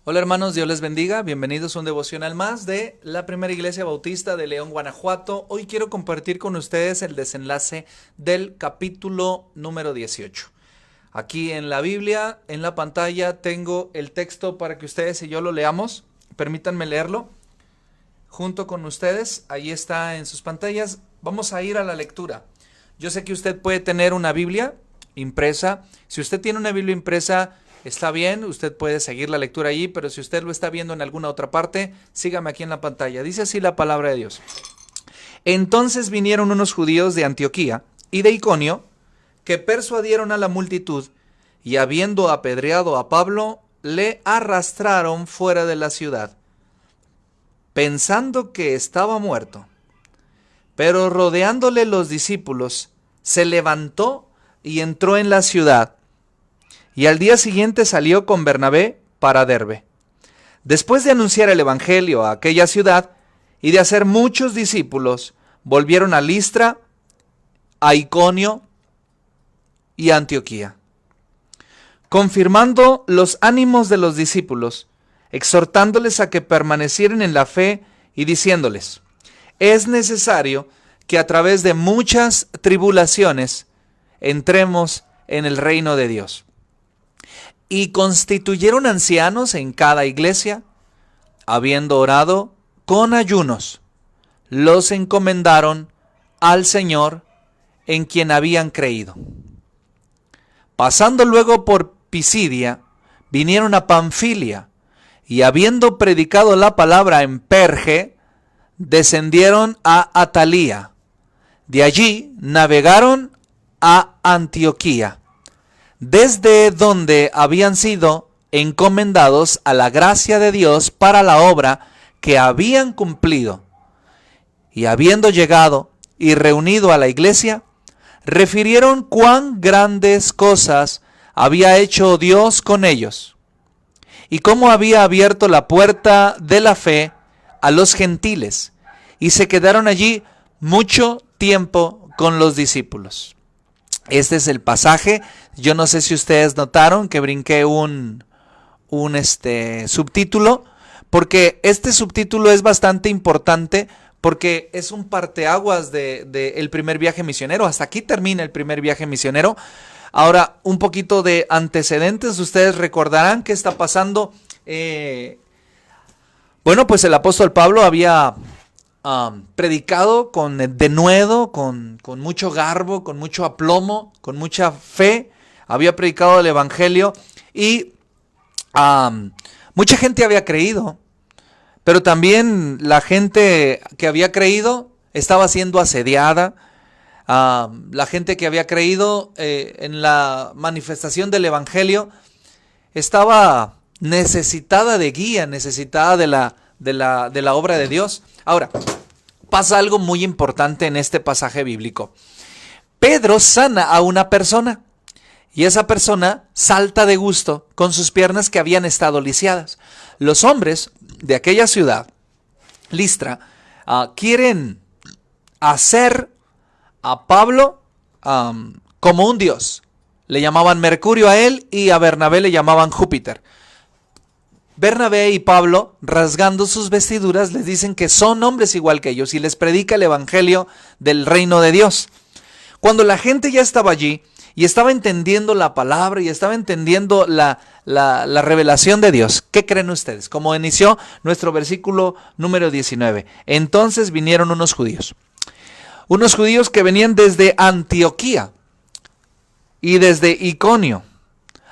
Hola hermanos, Dios les bendiga, bienvenidos a un devocional más de la Primera Iglesia Bautista de León, Guanajuato. Hoy quiero compartir con ustedes el desenlace del capítulo número 18. Aquí en la Biblia, en la pantalla, tengo el texto para que ustedes y yo lo leamos. Permítanme leerlo junto con ustedes, ahí está en sus pantallas. Vamos a ir a la lectura. Yo sé que usted puede tener una Biblia impresa. Si usted tiene una Biblia impresa, está bien, usted puede seguir la lectura allí, pero si usted lo está viendo en alguna otra parte, sígame aquí en la pantalla. Dice así la palabra de Dios. Entonces vinieron unos judíos de Antioquía y de Iconio, que persuadieron a la multitud, y habiendo apedreado a Pablo, le arrastraron fuera de la ciudad, pensando que estaba muerto. Pero rodeándole los discípulos, se levantó y entró en la ciudad, y al día siguiente salió con Bernabé para Derbe. Después de anunciar el evangelio a aquella ciudad y de hacer muchos discípulos, volvieron a Listra, a Iconio y a Antioquía, confirmando los ánimos de los discípulos, exhortándoles a que permanecieran en la fe y diciéndoles: es necesario que a través de muchas tribulaciones entremos en el reino de Dios. Y constituyeron ancianos en cada iglesia, habiendo orado con ayunos, los encomendaron al Señor en quien habían creído. Pasando luego por Pisidia, vinieron a Panfilia, y habiendo predicado la palabra en Perge, descendieron a Atalía. De allí navegaron a Antioquía, desde donde habían sido encomendados a la gracia de Dios para la obra que habían cumplido. Y habiendo llegado y reunido a la iglesia, refirieron cuán grandes cosas había hecho Dios con ellos, y cómo había abierto la puerta de la fe a los gentiles, y se quedaron allí mucho tiempo con los discípulos. Este es el pasaje. Yo no sé si ustedes notaron que brinqué un subtítulo, porque este subtítulo es bastante importante, porque es un parteaguas del primer viaje misionero. Hasta aquí termina el primer viaje misionero. Ahora, un poquito de antecedentes. Ustedes recordarán qué está pasando. Bueno, pues el apóstol Pablo había predicado con denuedo, con mucho garbo, con mucho aplomo, con mucha fe. Había predicado el evangelio y mucha gente había creído, pero también la gente que había creído estaba siendo asediada. La gente que había creído en la manifestación del evangelio estaba necesitada de guía, necesitada de la obra de Dios. Ahora, pasa algo muy importante en este pasaje bíblico. Pedro sana a una persona, y esa persona salta de gusto con sus piernas que habían estado lisiadas. Los hombres de aquella ciudad, Listra, quieren hacer a Pablo como un dios. Le llamaban Mercurio a él, y a Bernabé le llamaban Júpiter. Bernabé y Pablo, rasgando sus vestiduras, les dicen que son hombres igual que ellos y les predica el evangelio del reino de Dios. Cuando la gente ya estaba allí y estaba entendiendo la palabra y estaba entendiendo la revelación de Dios, ¿qué creen ustedes? Como inició nuestro versículo número 19. Entonces vinieron unos judíos que venían desde Antioquía y desde Iconio.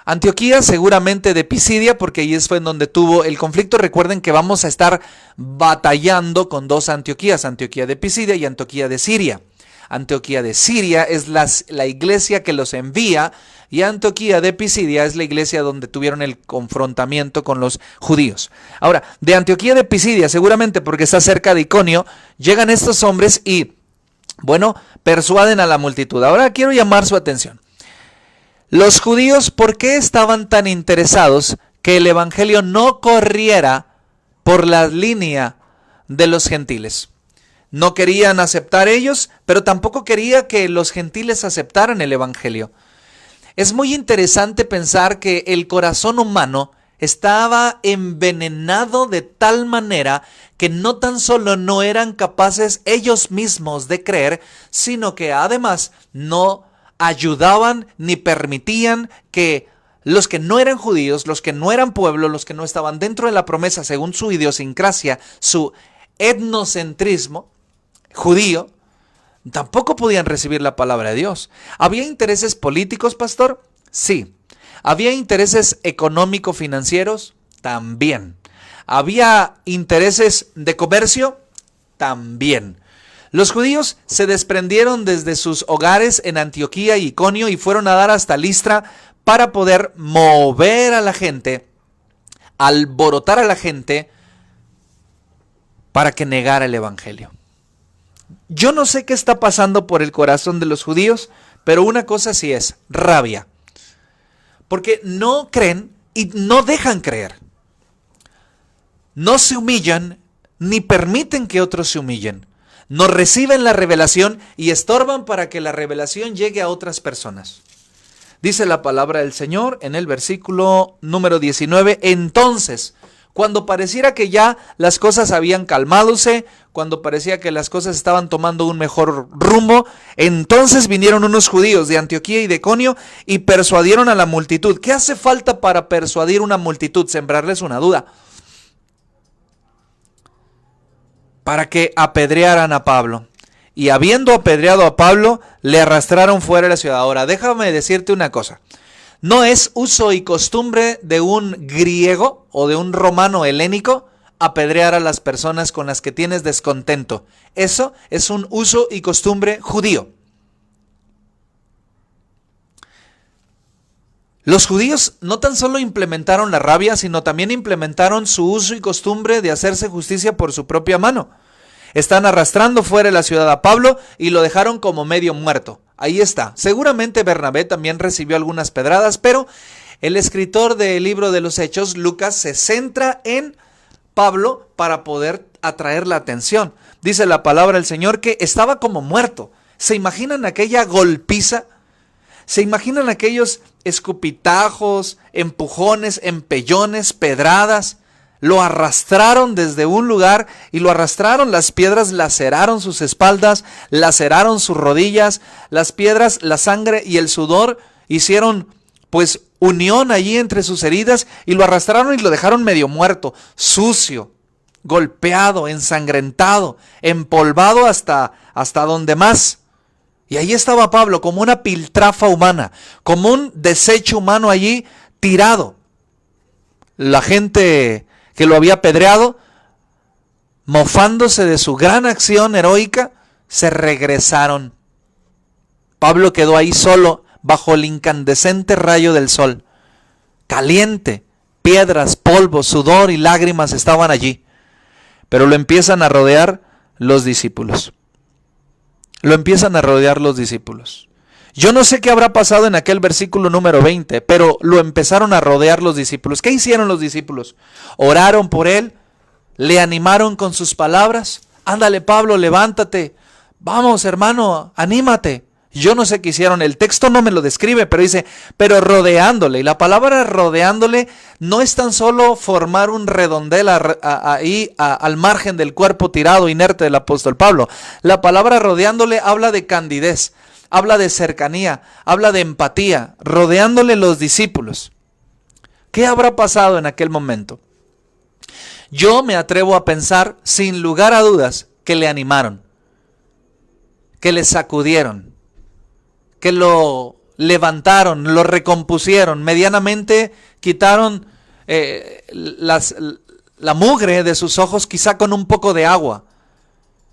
Antioquía, seguramente de Pisidia, porque ahí fue en donde tuvo el conflicto. Recuerden que vamos a estar batallando con dos Antioquías, Antioquía de Pisidia y Antioquía de Siria. Antioquía de Siria es la iglesia que los envía, y Antioquía de Pisidia es la iglesia donde tuvieron el confrontamiento con los judíos. Ahora, de Antioquía de Pisidia, seguramente porque está cerca de Iconio, llegan estos hombres y, bueno, persuaden a la multitud. Ahora quiero llamar su atención. Los judíos, ¿por qué estaban tan interesados que el evangelio no corriera por la línea de los gentiles? No querían aceptar ellos, pero tampoco quería que los gentiles aceptaran el evangelio. Es muy interesante pensar que el corazón humano estaba envenenado de tal manera que no tan solo no eran capaces ellos mismos de creer, sino que además no ayudaban ni permitían que los que no eran judíos, los que no eran pueblo, los que no estaban dentro de la promesa según su idiosincrasia, su etnocentrismo judío, tampoco podían recibir la palabra de Dios. ¿Había intereses políticos, pastor? Sí. ¿Había intereses económico-financieros? También. ¿Había intereses de comercio? También. Los judíos se desprendieron desde sus hogares en Antioquía y Iconio y fueron a dar hasta Listra para poder mover a la gente, alborotar a la gente para que negara el evangelio. Yo no sé qué está pasando por el corazón de los judíos, pero una cosa sí es, rabia. Porque no creen y no dejan creer. No se humillan ni permiten que otros se humillen. No reciben la revelación y estorban para que la revelación llegue a otras personas. Dice la palabra del Señor en el versículo número 19, entonces, cuando pareciera que ya las cosas habían calmadose, cuando parecía que las cosas estaban tomando un mejor rumbo, entonces vinieron unos judíos de Antioquía y de Iconio y persuadieron a la multitud. ¿Qué hace falta para persuadir una multitud? Sembrarles una duda. Para que apedrearan a Pablo. Y habiendo apedreado a Pablo, le arrastraron fuera de la ciudad. Ahora, déjame decirte una cosa. No es uso y costumbre de un griego o de un romano helénico apedrear a las personas con las que tienes descontento. Eso es un uso y costumbre judío. Los judíos no tan solo implementaron la rabia, sino también implementaron su uso y costumbre de hacerse justicia por su propia mano. Están arrastrando fuera de la ciudad a Pablo y lo dejaron como medio muerto. Ahí está. Seguramente Bernabé también recibió algunas pedradas, pero el escritor del libro de los Hechos, Lucas, se centra en Pablo para poder atraer la atención. Dice la palabra del Señor que estaba como muerto. ¿Se imaginan aquella golpiza? ¿Se imaginan aquellos escupitajos, empujones, empellones, pedradas? Lo arrastraron desde un lugar y lo arrastraron, las piedras laceraron sus espaldas, laceraron sus rodillas, las piedras, la sangre y el sudor hicieron pues unión allí entre sus heridas y lo arrastraron y lo dejaron medio muerto, sucio, golpeado, ensangrentado, empolvado hasta donde más. Y ahí estaba Pablo como una piltrafa humana, como un desecho humano allí tirado. La gente que lo había apedreado, mofándose de su gran acción heroica, se regresaron. Pablo quedó ahí solo bajo el incandescente rayo del sol. Caliente, piedras, polvo, sudor y lágrimas estaban allí. Pero lo empiezan a rodear los discípulos. Lo empiezan a rodear los discípulos. Yo no sé qué habrá pasado en aquel versículo número 20, pero lo empezaron a rodear los discípulos. ¿Qué hicieron los discípulos? Oraron por él, le animaron con sus palabras. Ándale, Pablo, levántate. Vamos, hermano, anímate. Yo no sé qué hicieron, el texto no me lo describe, pero dice, pero rodeándole. Y la palabra rodeándole no es tan solo formar un redondel ahí al margen del cuerpo tirado, inerte del apóstol Pablo. La palabra rodeándole habla de candidez. Habla de cercanía, habla de empatía, rodeándole los discípulos. ¿Qué habrá pasado en aquel momento? Yo me atrevo a pensar, sin lugar a dudas, que le animaron, que le sacudieron, que lo levantaron, lo recompusieron, medianamente quitaron la mugre de sus ojos, quizá con un poco de agua.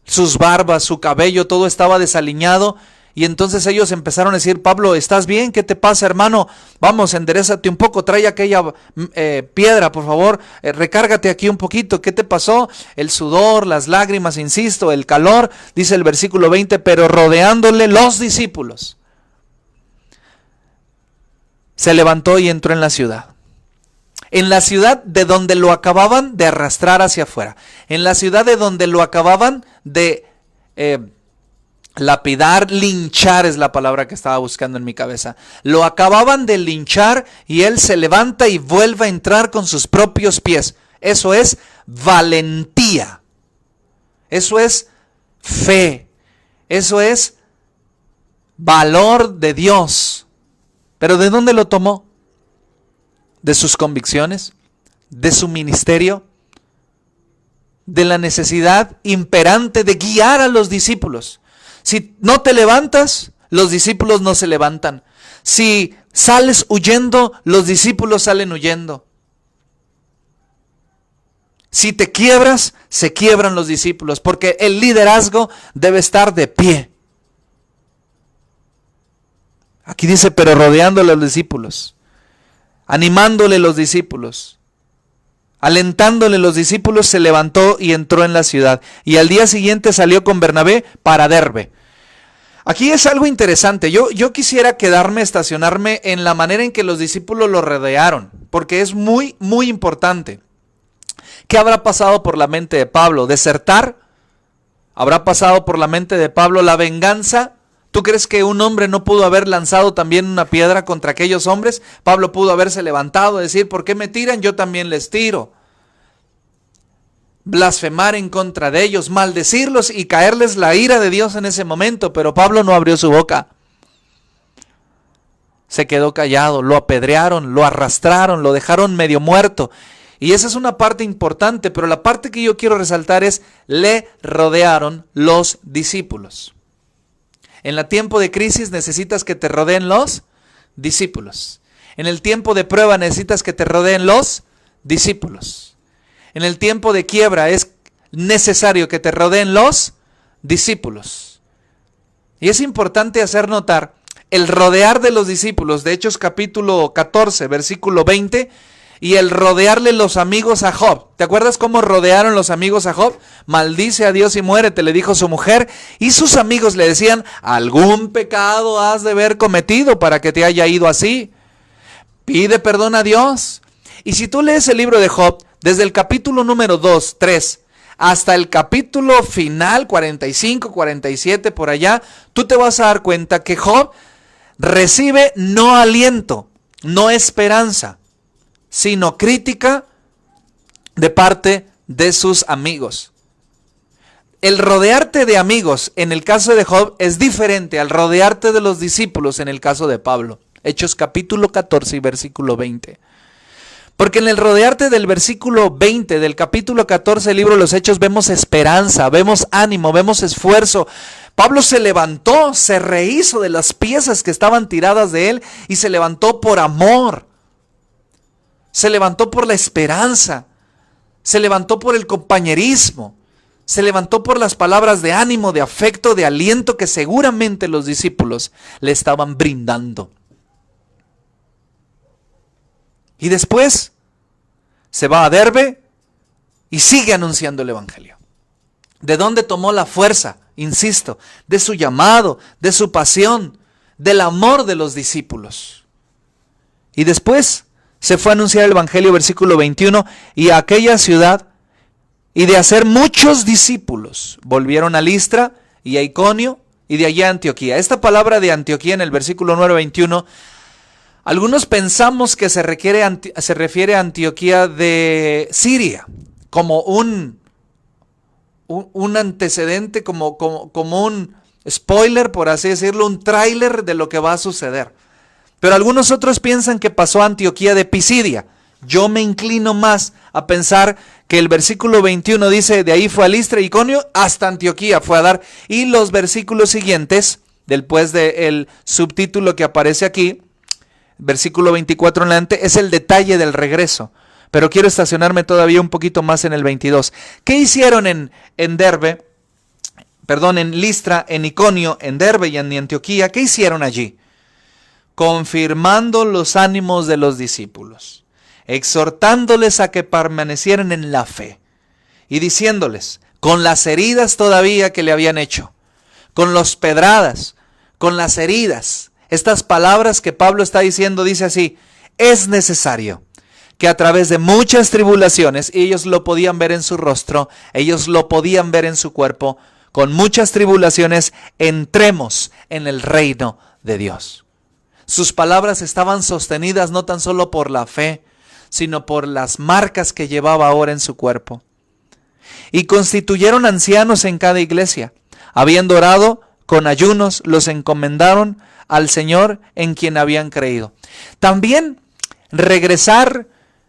Sus barbas, su cabello, todo estaba desaliñado. Y entonces ellos empezaron a decir, Pablo, ¿estás bien? ¿Qué te pasa, hermano? Vamos, enderézate un poco, trae aquella piedra, por favor, recárgate aquí un poquito. ¿Qué te pasó? El sudor, las lágrimas, insisto, el calor, dice el versículo 20, pero rodeándole los discípulos. Se levantó y entró en la ciudad. En la ciudad de donde lo acababan de arrastrar hacia afuera. En la ciudad de donde lo acababan de lapidar, linchar es la palabra que estaba buscando en mi cabeza. Lo acababan de linchar y él se levanta y vuelve a entrar con sus propios pies. Eso es valentía. Eso es fe. Eso es valor de Dios. ¿Pero de dónde lo tomó? ¿De sus convicciones? ¿De su ministerio? ¿De la necesidad imperante de guiar a los discípulos? Si no te levantas, los discípulos no se levantan. Si sales huyendo, los discípulos salen huyendo. Si te quiebras, se quiebran los discípulos, porque el liderazgo debe estar de pie. Aquí dice, pero rodeándole a los discípulos, animándole a los discípulos, alentándole a los discípulos, se levantó y entró en la ciudad. Y al día siguiente salió con Bernabé para Derbe. Aquí es algo interesante. Yo quisiera estacionarme en la manera en que los discípulos lo rodearon, porque es muy, muy importante. ¿Qué habrá pasado por la mente de Pablo? ¿Desertar? ¿Habrá pasado por la mente de Pablo la venganza? ¿Tú crees que un hombre no pudo haber lanzado también una piedra contra aquellos hombres? Pablo pudo haberse levantado, decir, ¿por qué me tiran? Yo también les tiro. Blasfemar en contra de ellos, maldecirlos y caerles la ira de Dios en ese momento, pero Pablo no abrió su boca. Se quedó callado, lo apedrearon, lo arrastraron, lo dejaron medio muerto. Y esa es una parte importante, pero la parte que yo quiero resaltar es, le rodearon los discípulos. En el tiempo de crisis necesitas que te rodeen los discípulos. En el tiempo de prueba necesitas que te rodeen los discípulos. En el tiempo de quiebra es necesario que te rodeen los discípulos. Y es importante hacer notar el rodear de los discípulos de Hechos capítulo 14, versículo 20, y el rodearle los amigos a Job. ¿Te acuerdas cómo rodearon los amigos a Job? Maldice a Dios y muérete, le dijo su mujer. Y sus amigos le decían, algún pecado has de haber cometido para que te haya ido así. Pide perdón a Dios. Y si tú lees el libro de Job, desde el capítulo número 2, 3, hasta el capítulo final, 45, 47, por allá, tú te vas a dar cuenta que Job recibe no aliento, no esperanza, sino crítica de parte de sus amigos. El rodearte de amigos en el caso de Job es diferente al rodearte de los discípulos en el caso de Pablo. Hechos capítulo 14 y versículo 20. Porque en el rodearte del versículo 20 del capítulo 14 del libro de los Hechos vemos esperanza, vemos ánimo, vemos esfuerzo. Pablo se levantó, se rehizo de las piezas que estaban tiradas de él y se levantó por amor. Se levantó por la esperanza, se levantó por el compañerismo, se levantó por las palabras de ánimo, de afecto, de aliento que seguramente los discípulos le estaban brindando. Y después se va a Derbe y sigue anunciando el evangelio. ¿De dónde tomó la fuerza? Insisto, de su llamado, de su pasión, del amor de los discípulos. Y después se fue a anunciar el evangelio, versículo 21, y a aquella ciudad, y de hacer muchos discípulos, volvieron a Listra y a Iconio, y de allá a Antioquía. Esta palabra de Antioquía en el versículo 9, 21, algunos pensamos que se refiere a Antioquía de Siria, como un antecedente, como un spoiler, por así decirlo, un tráiler de lo que va a suceder. Pero algunos otros piensan que pasó a Antioquía de Pisidia. Yo me inclino más a pensar que el versículo 21 dice, de ahí fue a Listra y Iconio hasta Antioquía fue a dar. Y los versículos siguientes, después del subtítulo que aparece aquí, versículo 24 en adelante, es el detalle del regreso. Pero quiero estacionarme todavía un poquito más en el 22. ¿Qué hicieron en Listra, en Iconio, en Derbe y en Antioquía? ¿Qué hicieron allí? Confirmando los ánimos de los discípulos, exhortándoles a que permanecieran en la fe y diciéndoles, con las heridas todavía que le habían hecho, con las pedradas, con las heridas, estas palabras que Pablo está diciendo, dice así, es necesario que a través de muchas tribulaciones, y ellos lo podían ver en su rostro, ellos lo podían ver en su cuerpo, con muchas tribulaciones, entremos en el reino de Dios. Sus palabras estaban sostenidas no tan solo por la fe, sino por las marcas que llevaba ahora en su cuerpo. Y constituyeron ancianos en cada iglesia. Habiendo orado con ayunos, los encomendaron al Señor en quien habían creído. También regresar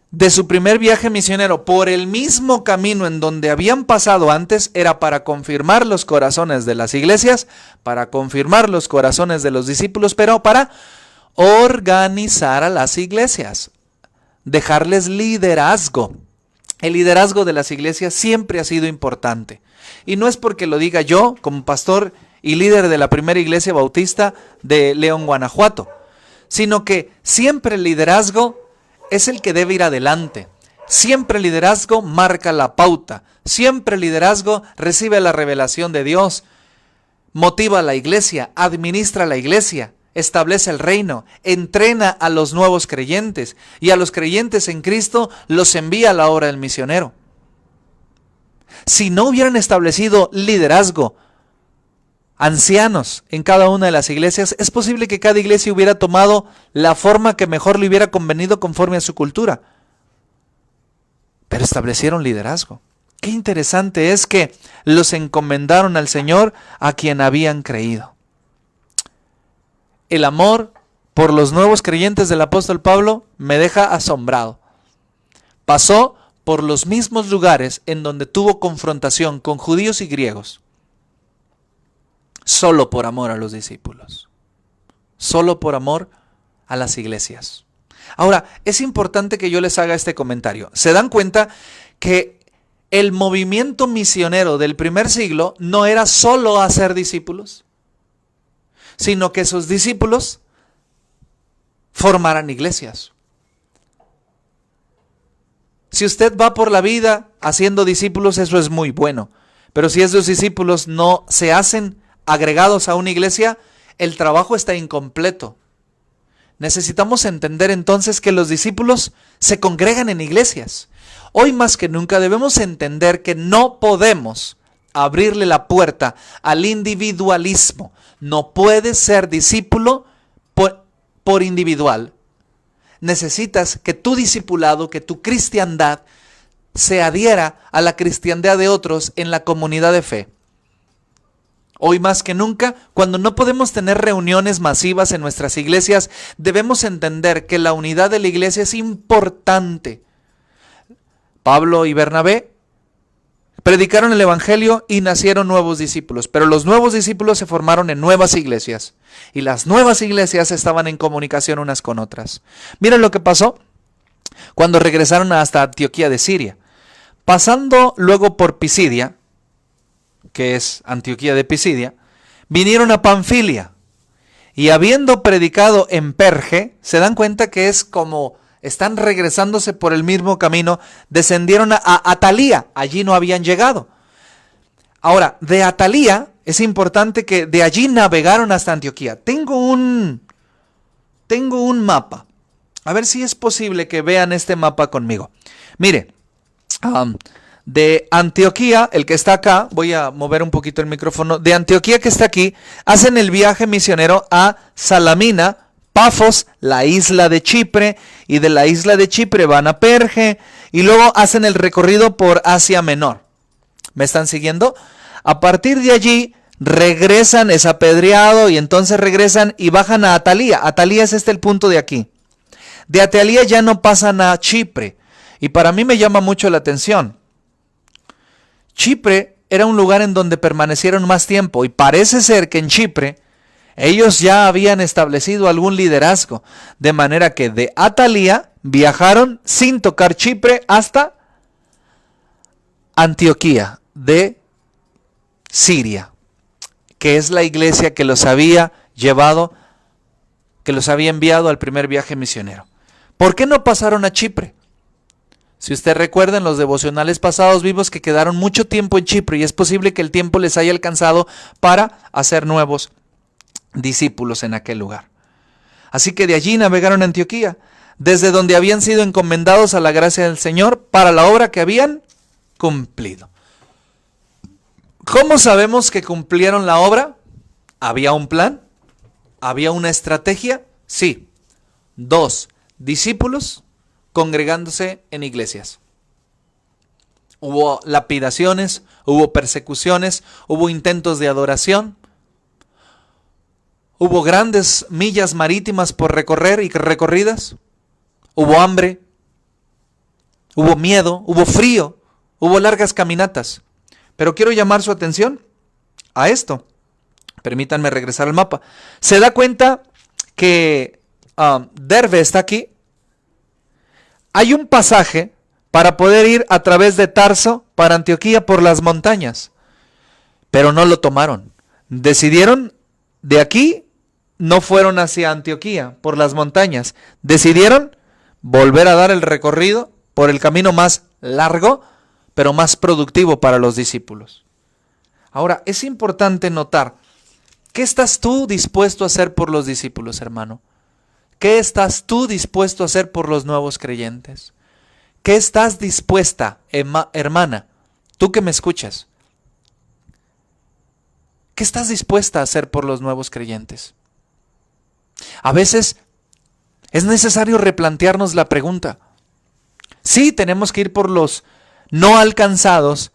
de su primer viaje misionero por el mismo camino en donde habían pasado antes era para confirmar los corazones de las iglesias, para confirmar los corazones de los discípulos, pero para organizar a las iglesias, dejarles liderazgo. El liderazgo de las iglesias siempre ha sido importante. Y no es porque lo diga yo como pastor y líder de la primera iglesia bautista de León, Guanajuato, sino que siempre el liderazgo es el que debe ir adelante. Siempre el liderazgo marca la pauta. Siempre el liderazgo recibe la revelación de Dios. Motiva a la iglesia, administra la iglesia, establece el reino, entrena a los nuevos creyentes y a los creyentes en Cristo los envía a la obra del misionero. Si no hubieran establecido liderazgo, ancianos en cada una de las iglesias, es posible que cada iglesia hubiera tomado la forma que mejor le hubiera convenido conforme a su cultura. Pero establecieron liderazgo. Qué interesante es que los encomendaron al Señor a quien habían creído. El amor por los nuevos creyentes del apóstol Pablo me deja asombrado. Pasó por los mismos lugares en donde tuvo confrontación con judíos y griegos. Solo por amor a los discípulos, solo por amor a las iglesias. Ahora, es importante que yo les haga este comentario. ¿Se dan cuenta que el movimiento misionero del primer siglo no era solo hacer discípulos, sino que sus discípulos formaran iglesias? Si usted va por la vida haciendo discípulos, eso es muy bueno. Pero si esos discípulos no se hacen agregados a una iglesia, el trabajo está incompleto. Necesitamos entender entonces que los discípulos se congregan en iglesias. Hoy más que nunca debemos entender que no podemos abrirle la puerta al individualismo. No puedes ser discípulo por individual. Necesitas que tu discipulado, que tu cristiandad se adhiera a la cristiandad de otros en la comunidad de fe. Hoy más que nunca, cuando no podemos tener reuniones masivas en nuestras iglesias, debemos entender que la unidad de la iglesia es importante. Pablo y Bernabé predicaron el evangelio y nacieron nuevos discípulos, pero los nuevos discípulos se formaron en nuevas iglesias y las nuevas iglesias estaban en comunicación unas con otras. Miren lo que pasó cuando regresaron hasta Antioquía de Siria. Pasando luego por Pisidia, que es Antioquía de Pisidia, vinieron a Panfilia y habiendo predicado en Perge, se dan cuenta que es como están regresándose por el mismo camino, descendieron a Atalía, allí no habían llegado. Ahora, de Atalía es importante que de allí navegaron hasta Antioquía. Tengo un mapa, a ver si es posible que vean este mapa conmigo. Mire, de Antioquía, el que está acá, voy a mover un poquito el micrófono, de Antioquía que está aquí, hacen el viaje misionero a Salamina, Pafos, la isla de Chipre, y de la isla de Chipre van a Perge, y luego hacen el recorrido por Asia Menor. ¿Me están siguiendo? A partir de allí regresan, es apedreado, y entonces regresan y bajan a Atalía. Atalía es el punto de aquí. De Atalía ya no pasan a Chipre, y para mí me llama mucho la atención. Chipre era un lugar en donde permanecieron más tiempo y parece ser que en Chipre ellos ya habían establecido algún liderazgo, de manera que de Atalía viajaron sin tocar Chipre hasta Antioquía de Siria, que es la iglesia que los había llevado, que los había enviado al primer viaje misionero. ¿Por qué no pasaron a Chipre? Si usted recuerda en los devocionales pasados vimos que quedaron mucho tiempo en Chipre y es posible que el tiempo les haya alcanzado para hacer nuevos discípulos en aquel lugar. Así que de allí navegaron a Antioquía, desde donde habían sido encomendados a la gracia del Señor para la obra que habían cumplido. ¿Cómo sabemos que cumplieron la obra? ¿Había un plan? ¿Había una estrategia? Sí. 2. Discípulos congregándose en iglesias. Hubo lapidaciones, hubo persecuciones, hubo intentos de adoración, hubo grandes millas marítimas por recorrer y recorridas, hubo hambre, hubo miedo, hubo frío, hubo largas caminatas. Pero quiero llamar su atención a esto. Permítanme regresar al mapa. ¿Se da cuenta que Derbe está aquí? Hay un pasaje para poder ir a través de Tarso para Antioquía por las montañas, pero no lo tomaron. Decidieron de aquí, no fueron hacia Antioquía por las montañas. Decidieron volver a dar el recorrido por el camino más largo, pero más productivo para los discípulos. Ahora, es importante notar, ¿qué estás tú dispuesto a hacer por los discípulos, hermano? ¿Qué estás tú dispuesto a hacer por los nuevos creyentes? ¿Qué estás dispuesta, hermana, tú que me escuchas? ¿Qué estás dispuesta a hacer por los nuevos creyentes? A veces es necesario replantearnos la pregunta. Sí, tenemos que ir por los no alcanzados,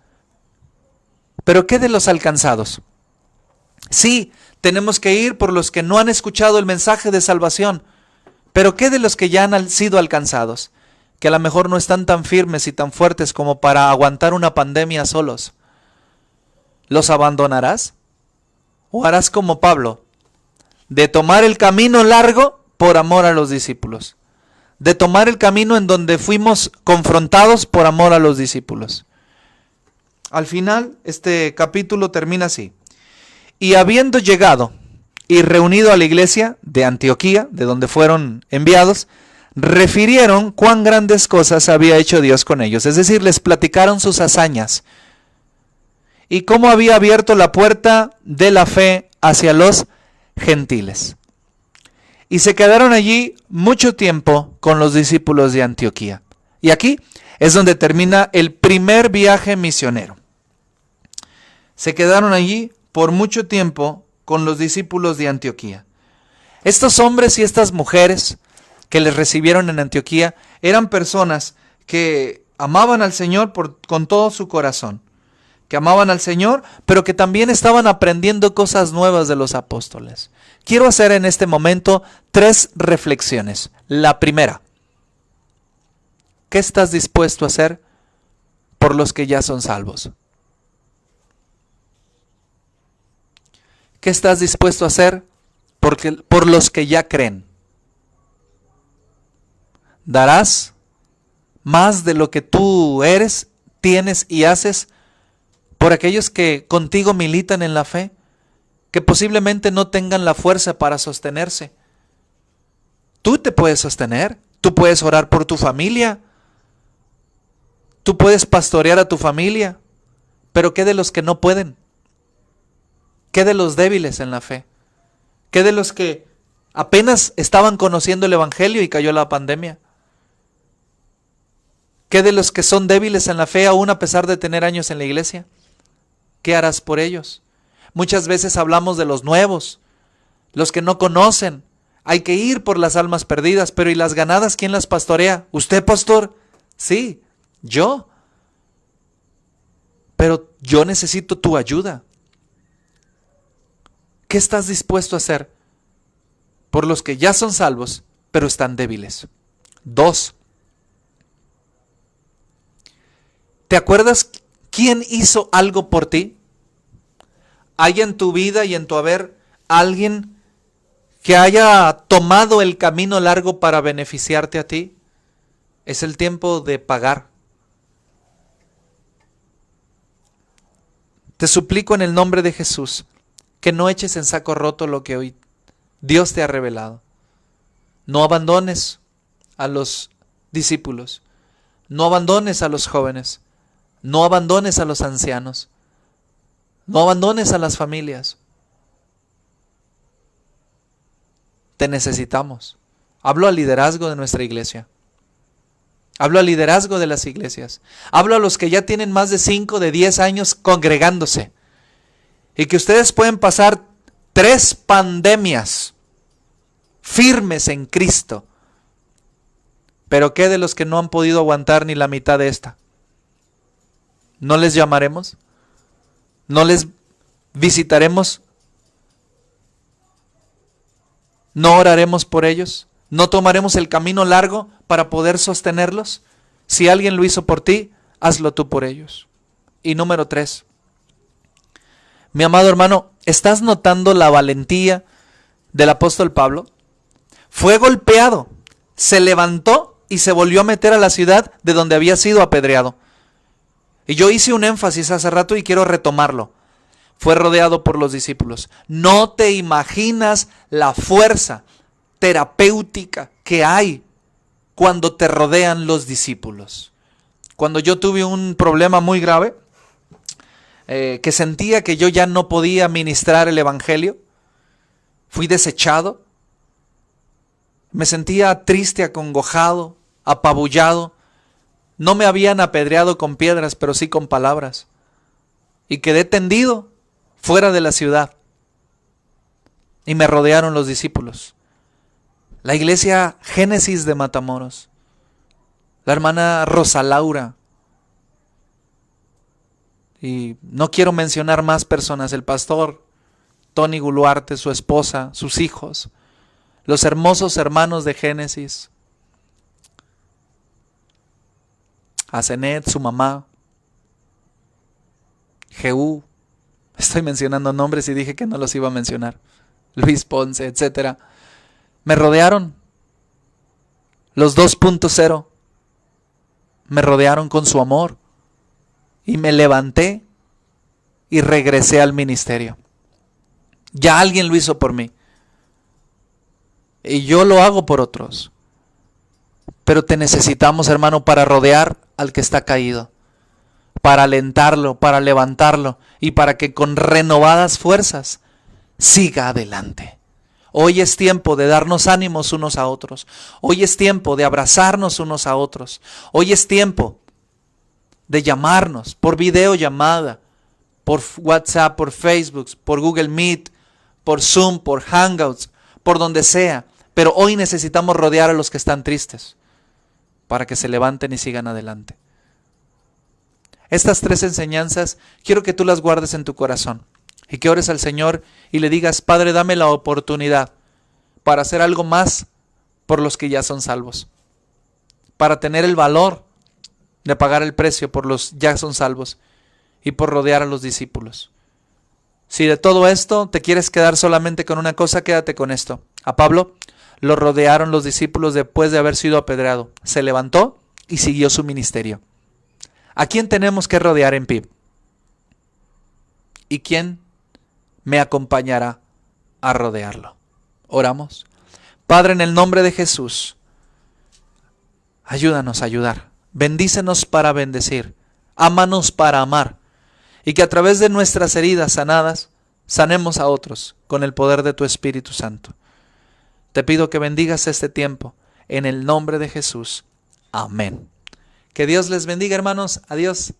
pero ¿qué de los alcanzados? Sí, tenemos que ir por los que no han escuchado el mensaje de salvación, pero ¿qué de los que ya han sido alcanzados? Que a lo mejor no están tan firmes y tan fuertes como para aguantar una pandemia solos. ¿Los abandonarás? ¿O harás como Pablo, de tomar el camino largo por amor a los discípulos? De tomar el camino en donde fuimos confrontados por amor a los discípulos. Al final, este capítulo termina así. Y habiendo llegado y reunido a la iglesia de Antioquía, de donde fueron enviados, refirieron cuán grandes cosas había hecho Dios con ellos. Es decir, les platicaron sus hazañas y cómo había abierto la puerta de la fe hacia los gentiles. Y se quedaron allí mucho tiempo con los discípulos de Antioquía. Y aquí es donde termina el primer viaje misionero. Se quedaron allí por mucho tiempo con los discípulos de Antioquía. Estos hombres y estas mujeres que les recibieron en Antioquía eran personas que amaban al Señor con todo su corazón, que amaban al Señor, pero que también estaban aprendiendo cosas nuevas de los apóstoles. Quiero hacer en este momento 3 reflexiones. La primera, ¿qué estás dispuesto a hacer por los que ya son salvos? ¿Qué estás dispuesto a hacer por los que ya creen? ¿Darás más de lo que tú eres, tienes y haces por aquellos que contigo militan en la fe, que posiblemente no tengan la fuerza para sostenerse? Tú te puedes sostener, tú puedes orar por tu familia, tú puedes pastorear a tu familia, pero ¿qué de los que no pueden? ¿Qué de los débiles en la fe? ¿Qué de los que apenas estaban conociendo el Evangelio y cayó la pandemia? ¿Qué de los que son débiles en la fe aún a pesar de tener años en la iglesia? ¿Qué harás por ellos? Muchas veces hablamos de los nuevos, los que no conocen. Hay que ir por las almas perdidas, pero ¿y las ganadas quién las pastorea? ¿Usted, pastor? Sí, yo. Pero yo necesito tu ayuda. ¿Qué estás dispuesto a hacer por los que ya son salvos, pero están débiles? 2. ¿Te acuerdas quién hizo algo por ti? ¿Hay en tu vida y en tu haber alguien que haya tomado el camino largo para beneficiarte a ti? Es el tiempo de pagar. Te suplico en el nombre de Jesús que no eches en saco roto lo que hoy Dios te ha revelado. No abandones a los discípulos, no abandones a los jóvenes, no abandones a los ancianos, no abandones a las familias. Te necesitamos. Hablo al liderazgo de nuestra iglesia. Hablo al liderazgo de las iglesias. Hablo a los que ya tienen más de 5, de 10 años congregándose. y que ustedes pueden pasar 3 pandemias firmes en Cristo. Pero ¿qué de los que no han podido aguantar ni la mitad de esta? ¿No les llamaremos? ¿No les visitaremos? ¿No oraremos por ellos? ¿No tomaremos el camino largo para poder sostenerlos? Si alguien lo hizo por ti, hazlo tú por ellos. Y número 3. Mi amado hermano, ¿estás notando la valentía del apóstol Pablo? Fue golpeado, se levantó y se volvió a meter a la ciudad de donde había sido apedreado. Y yo hice un énfasis hace rato y quiero retomarlo. Fue rodeado por los discípulos. No te imaginas la fuerza terapéutica que hay cuando te rodean los discípulos. Cuando yo tuve un problema muy grave, que sentía que yo ya no podía ministrar el evangelio, fui desechado, me sentía triste, acongojado, apabullado. No me habían apedreado con piedras, pero sí con palabras. Y quedé tendido fuera de la ciudad. Y me rodearon los discípulos. La iglesia Génesis de Matamoros. La hermana Rosa Laura. Y no quiero mencionar más personas. El pastor Tony Guluarte, su esposa, sus hijos. Los hermosos hermanos de Génesis. Asenet, su mamá. Jehú. Estoy mencionando nombres y dije que no los iba a mencionar. Luis Ponce, etc. Me rodearon. Los 2.0. Me rodearon con su amor. Y me levanté y regresé al ministerio. Ya alguien lo hizo por mí. Y yo lo hago por otros. Pero te necesitamos, hermano, para rodear al que está caído. Para alentarlo, para levantarlo y para que con renovadas fuerzas siga adelante. Hoy es tiempo de darnos ánimos unos a otros. Hoy es tiempo de abrazarnos unos a otros. Hoy es tiempo de llamarnos por videollamada, por WhatsApp, por Facebook, por Google Meet, por Zoom, por Hangouts, por donde sea. Pero hoy necesitamos rodear a los que están tristes para que se levanten y sigan adelante. Estas 3 enseñanzas quiero que tú las guardes en tu corazón y que ores al Señor y le digas: Padre, dame la oportunidad para hacer algo más por los que ya son salvos, para tener el valor de pagar el precio por los ya son salvos y por rodear a los discípulos. Si de todo esto te quieres quedar solamente con una cosa, quédate con esto. A Pablo lo rodearon los discípulos después de haber sido apedreado. Se levantó y siguió su ministerio. ¿A quién tenemos que rodear en PIB? ¿Y quién me acompañará a rodearlo? Oramos. Padre, en el nombre de Jesús, ayúdanos a ayudar. Bendícenos para bendecir. Ámanos para amar. Y que a través de nuestras heridas sanadas, sanemos a otros con el poder de tu Espíritu Santo. Te pido que bendigas este tiempo en el nombre de Jesús. Amén. Que Dios les bendiga, hermanos. Adiós.